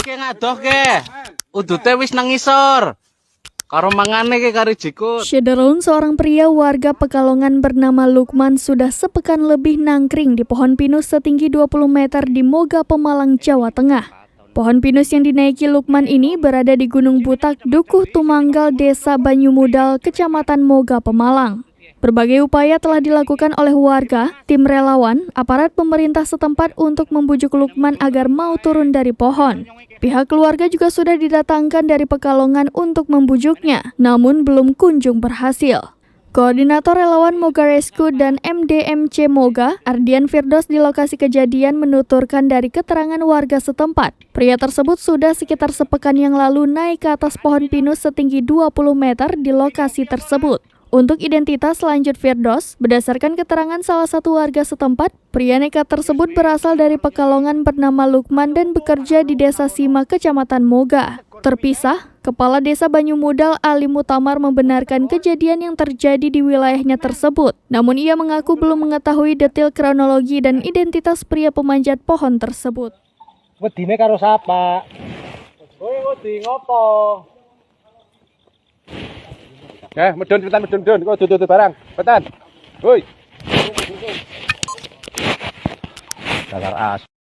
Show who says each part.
Speaker 1: ke ngadoh ke. Udute wis nang ngisor. Karo mangane ke kari jikut.
Speaker 2: Syederun, seorang pria warga Pekalongan bernama Lukman sudah sepekan lebih nangkring di pohon pinus setinggi 20 meter di Moga, Pemalang, Jawa Tengah. Pohon pinus yang dinaiki Lukman ini berada di Gunung Butak, Dukuh Tumanggal, Desa Banyumudal, Kecamatan Moga, Pemalang. Berbagai upaya telah dilakukan oleh warga, tim relawan, aparat pemerintah setempat untuk membujuk Lukman agar mau turun dari pohon. Pihak keluarga juga sudah didatangkan dari Pekalongan untuk membujuknya, namun belum kunjung berhasil. Koordinator relawan Moga Rescue dan MDMC Moga, Ardian Firdos, di lokasi kejadian menuturkan dari keterangan warga setempat, pria tersebut sudah sekitar sepekan yang lalu naik ke atas pohon pinus setinggi 20 meter di lokasi tersebut. Untuk identitas lanjut Firdos, berdasarkan keterangan salah satu warga setempat, pria nekat tersebut berasal dari Pekalongan bernama Lukman dan bekerja di Desa Sima, Kecamatan Moga. Terpisah, Kepala Desa Banyumudal Ali Mutamar membenarkan kejadian yang terjadi di wilayahnya tersebut. Namun ia mengaku belum mengetahui detail kronologi dan identitas pria pemanjat pohon tersebut.
Speaker 3: Wedine karo sapa? Kowe wedi ngopo? Medun cepetan medun. Kok duduk barang. Cepetan. Woi. Dasar as.